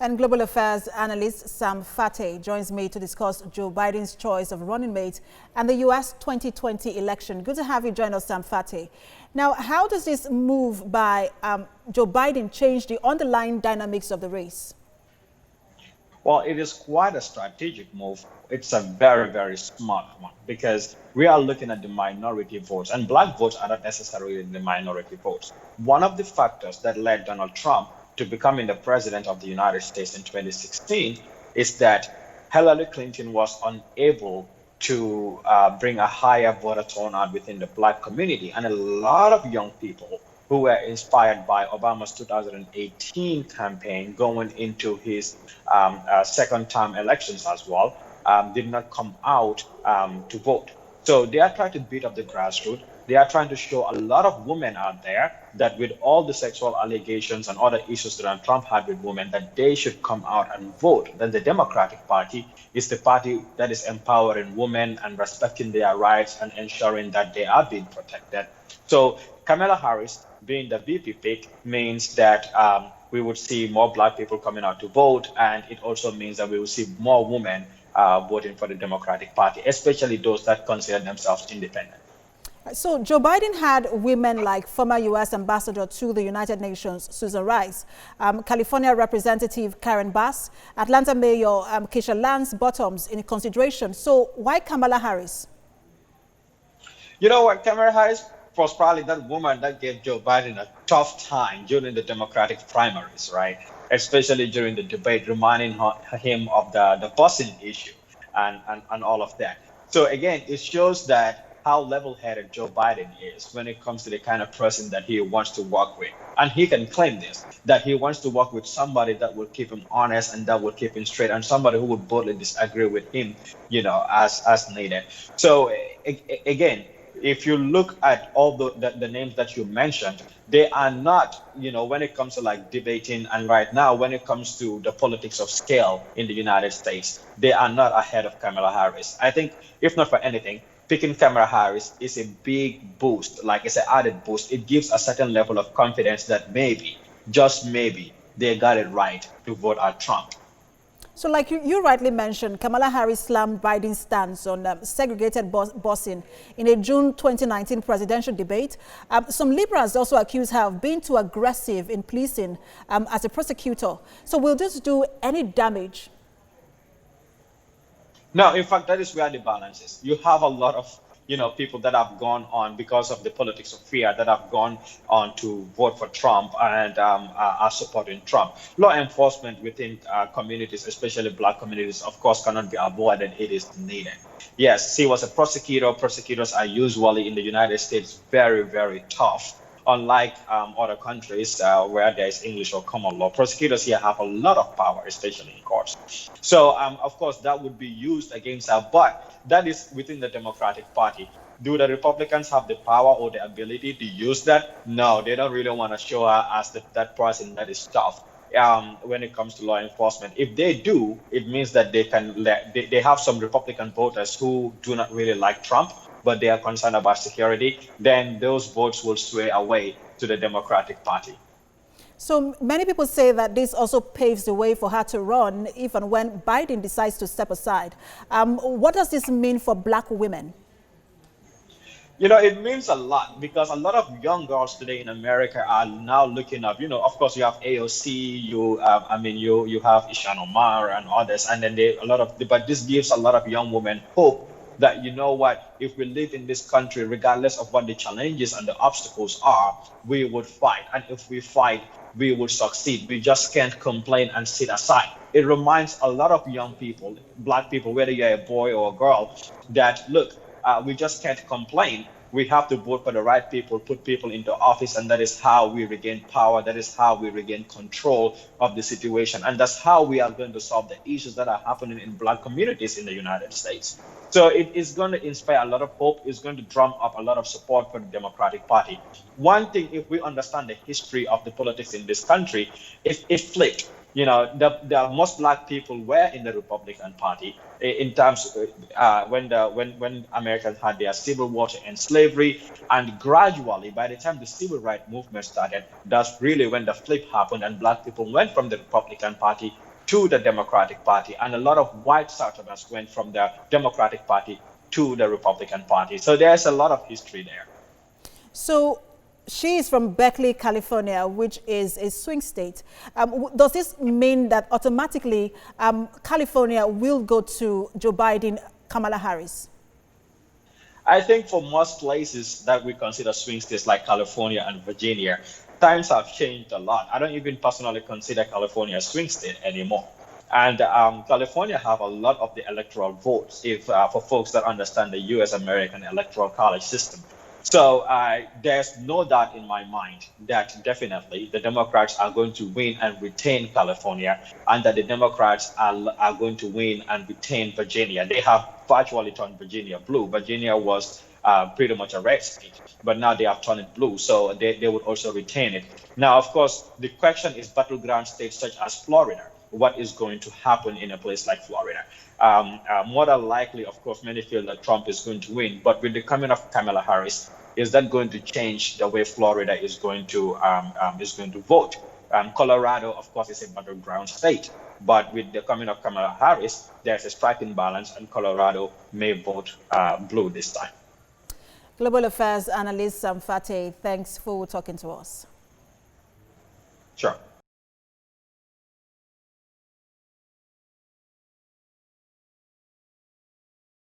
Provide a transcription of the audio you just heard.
And global affairs analyst Sam Fateh joins me to discuss Joe Biden's choice of running mate and the U.S. 2020 election. Good to have you join us, Sam Fateh. Now, how does this move by Joe Biden change the underlying dynamics of the race? Well, it is quite a strategic move. It's a very, very smart one because we are looking at the minority votes, and black votes are not necessarily the minority votes. One of the factors that led Donald Trump to becoming the president of the United States in 2016 is that Hillary Clinton was unable to bring a higher voter turnout within the black community. And a lot of young people who were inspired by Obama's 2018 campaign going into his second term elections as well, did not come out to vote. So they are trying to beat up the grassroots. They are trying to show a lot of women out there that with all the sexual allegations and other issues that Donald Trump had with women, that they should come out and vote. Then the Democratic Party is the party that is empowering women and respecting their rights and ensuring that they are being protected. So Kamala Harris being the VP pick means that we would see more black people coming out to vote, and it also means that we will see more women voting for the Democratic Party, especially those that consider themselves independent. So Joe Biden had women like former U.S. Ambassador to the United Nations, Susan Rice, California Representative Karen Bass, Atlanta Mayor Keisha Lance Bottoms in consideration. So why Kamala Harris? You know what, Kamala Harris was probably that woman that gave Joe Biden a tough time during the Democratic primaries, right? Especially during the debate, reminding him of the busing issue and all of that. So again, it shows that how level-headed Joe Biden is when it comes to the kind of person that he wants to work with. And he can claim this, that he wants to work with somebody that will keep him honest and that will keep him straight, and somebody who would boldly disagree with him, as needed. So again, if you look at all the names that you mentioned, they are not, when it comes to like debating, and right now, when it comes to the politics of scale in the United States, they are not ahead of Kamala Harris. I think, if not for anything, picking Kamala Harris is a big boost, like it's an added boost. It gives a certain level of confidence that maybe, just maybe, they got it right to vote out Trump. So like you rightly mentioned, Kamala Harris slammed Biden's stance on segregated busing in a June 2019 presidential debate. Some liberals also accuse her of being too aggressive in policing as a prosecutor. So will this do any damage? No, in fact, that is where the balance is. You have a lot of, people that have gone on because of the politics of fear that have gone on to vote for Trump and are supporting Trump. Law enforcement within communities, especially black communities, of course, cannot be avoided. It is needed. Yes, she was a prosecutor. Prosecutors are usually in the United States very, very tough. Unlike other countries where there is English or common law, prosecutors here have a lot of power, especially in courts. So, of course, that would be used against her, but that is within the Democratic Party. Do the Republicans have the power or the ability to use that? No, they don't really want to show her as that person that is tough. When it comes to law enforcement, if they do, it means that they have some Republican voters who do not really like Trump, but they are concerned about security. Then those votes will sway away to the Democratic Party. So many people say that this also paves the way for her to run if and when Biden decides to step aside. What does this mean for black women? It means a lot because a lot of young girls today in America are now looking up. Of course, you have AOC, you have Ishan Omar and others, and then but this gives a lot of young women hope that, if we live in this country, regardless of what the challenges and the obstacles are, we would fight. And if we fight, we will succeed. We just can't complain and sit aside. It reminds a lot of young people, black people, whether you're a boy or a girl, that look, we just can't complain. We have to vote for the right people, put people into office, and that is how we regain power. That is how we regain control of the situation. And that's how we are going to solve the issues that are happening in black communities in the United States. So it is going to inspire a lot of hope. It's going to drum up a lot of support for the Democratic Party. One thing, if we understand the history of the politics in this country, it flipped. The most black people were in the Republican Party in terms when Americans had their civil war and slavery, and gradually, by the time the civil rights movement started, that's really when the flip happened, and black people went from the Republican Party to the Democratic Party, and a lot of white Southerners went from the Democratic Party to the Republican Party. So there's a lot of history there. So she is from Berkeley, California, which is a swing state. Does this mean that automatically California will go to Joe Biden, Kamala Harris? I think for most places that we consider swing states like California and Virginia, times have changed a lot. I don't even personally consider California a swing state anymore. And California have a lot of the electoral votes if for folks that understand the U.S. American Electoral College system. So there's no doubt in my mind that definitely the Democrats are going to win and retain California, and that the Democrats are going to win and retain Virginia. They have virtually turned Virginia blue. Virginia was pretty much a red state, but now they have turned it blue, so they would also retain it. Now, of course, the question is battleground states such as Florida. What is going to happen in a place like Florida? More than likely, of course, many feel that Trump is going to win, but with the coming of Kamala Harris, is that going to change the way Florida is going to vote? Colorado, of course, is a battleground state, but with the coming of Kamala Harris, there's a striking balance, and Colorado may vote blue this time. Global Affairs analyst Sam Fateh, thanks for talking to us. Sure.